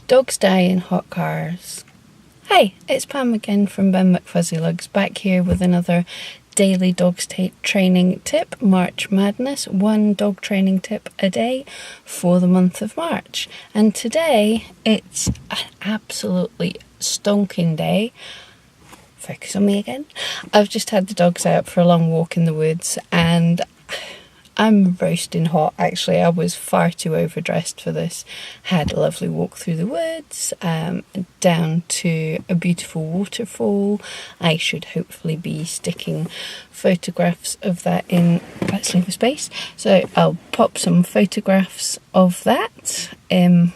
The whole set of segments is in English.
Dogs die in hot cars. Hi, it's Pam again from Ben McFuzzylugs, back here with another daily dogs training tip. March Madness, one dog training tip a day for the month of March. And today it's an absolutely stonking day. Focus on me again. I've just had the dogs out for a long walk in the woods and I'm roasting hot. Actually, I was far too overdressed for this. Had a lovely walk through the woods, down to a beautiful waterfall. I should hopefully be sticking photographs of that in. Let's leave a space. So I'll pop some photographs of that in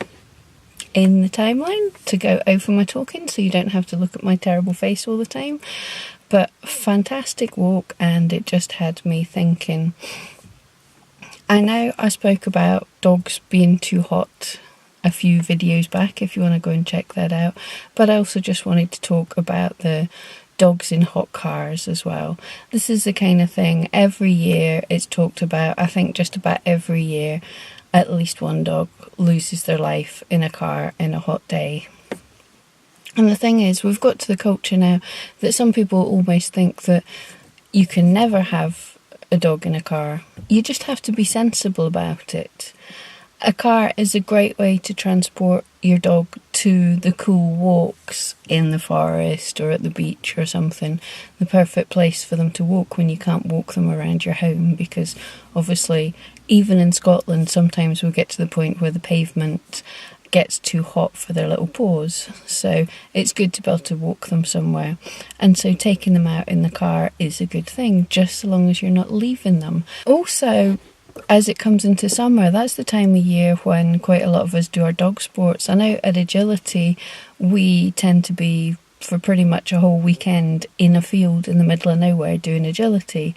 the timeline to go over my talking, so you don't have to look at my terrible face all the time. But fantastic walk, and it just had me thinking. I know I spoke about dogs being too hot a few videos back, if you want to go and check that out, but I also just wanted to talk about the dogs in hot cars as well. This is the kind of thing every year it's talked about. I think just about every year at least one dog loses their life in a car in a hot day. And the thing is, we've got to the culture now that some people almost think that you can never have a dog in a car. You just have to be sensible about it. A car is a great way to transport your dog to the cool walks in the forest or at the beach or something. The perfect place for them to walk when you can't walk them around your home, because obviously even in Scotland sometimes we'll get to the point where the pavement gets too hot for their little paws, so it's good to be able to walk them somewhere. And so taking them out in the car is a good thing, just so long as you're not leaving them. Also, as it comes into summer, that's the time of year when quite a lot of us do our dog sports. I know at Agility we tend to be for pretty much a whole weekend in a field in the middle of nowhere doing agility,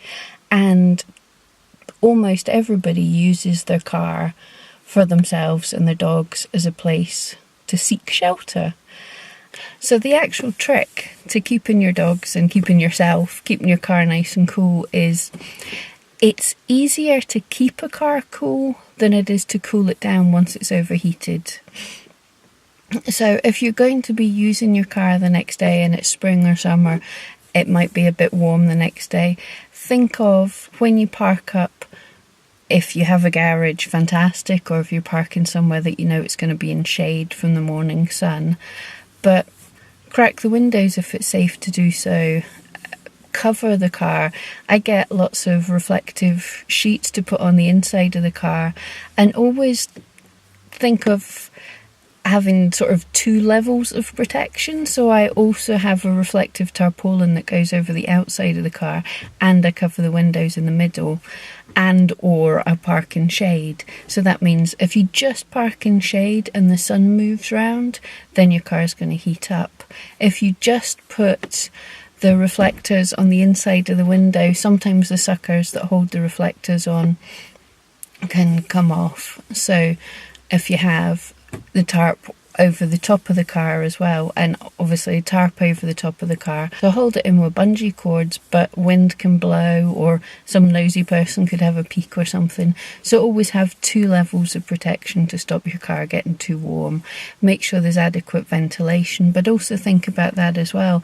and almost everybody uses their car for themselves and their dogs as a place to seek shelter. So the actual trick to keeping your dogs and keeping yourself, keeping your car nice and cool, is it's easier to keep a car cool than it is to cool it down once it's overheated. So if you're going to be using your car the next day and it's spring or summer, it might be a bit warm the next day. Think of when you park up. If you have a garage, fantastic, or if you're parking somewhere that you know it's going to be in shade from the morning sun. But crack the windows if it's safe to do so. Cover the car. I get lots of reflective sheets to put on the inside of the car, and always think of having sort of two levels of protection. So I also have a reflective tarpaulin that goes over the outside of the car, and I cover the windows in the middle, and or I park in shade. So that means if you just park in shade and the sun moves round, then your car is going to heat up. If you just put the reflectors on the inside of the window, sometimes the suckers that hold the reflectors on can come off. So if you have the tarp over the top of the car as well, and obviously a tarp over the top of the car, so hold it in with bungee cords, but wind can blow or some nosy person could have a peek or something. So always have two levels of protection to stop your car getting too warm. Make sure there's adequate ventilation, but also think about that as well.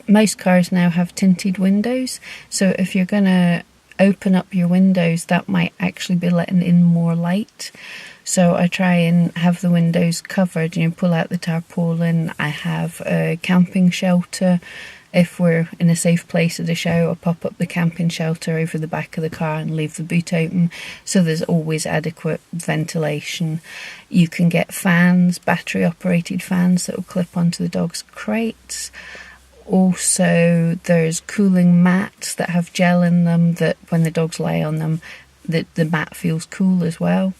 Most cars now have tinted windows, so if you're going to open up your windows, that might actually be letting in more light. So I try and have the windows covered, pull out the tarpaulin. I have a camping shelter. If we're in a safe place at a show, I'll pop up the camping shelter over the back of the car and leave the boot open, so there's always adequate ventilation. You can get fans, battery operated fans that will clip onto the dog's crates. Also, there's cooling mats that have gel in them that when the dogs lie on them, the mat feels cool as well.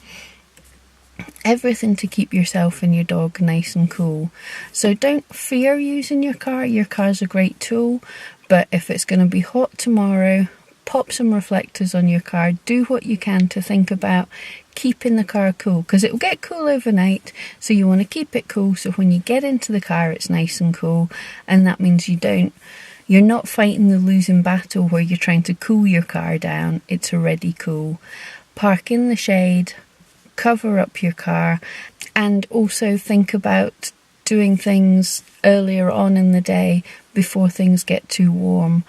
Everything to keep yourself and your dog nice and cool. So don't fear using your car. Your car's a great tool, but if it's going to be hot tomorrow, pop some reflectors on your car. Do what you can to think about keeping the car cool, because it will get cool overnight, so you want to keep it cool so when you get into the car it's nice and cool. And that means you're not fighting the losing battle where you're trying to cool your car down. It's already cool. Park in the shade, cover up your car, and also think about doing things earlier on in the day before things get too warm,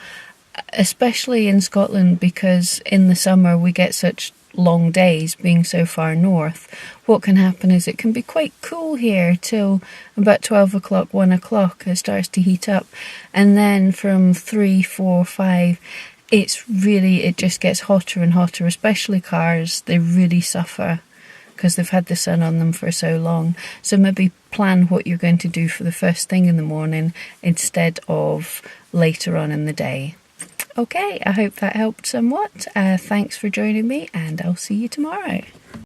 especially in Scotland, because in the summer we get such long days being so far north. What can happen is it can be quite cool here till about 12 o'clock, 1 o'clock. It starts to heat up, and then from 3, 4, 5 it just gets hotter and hotter, especially cars. They really suffer because they've had the sun on them for so long. So maybe plan what you're going to do for the first thing in the morning instead of later on in the day. Okay, I hope that helped somewhat. Thanks for joining me, and I'll see you tomorrow.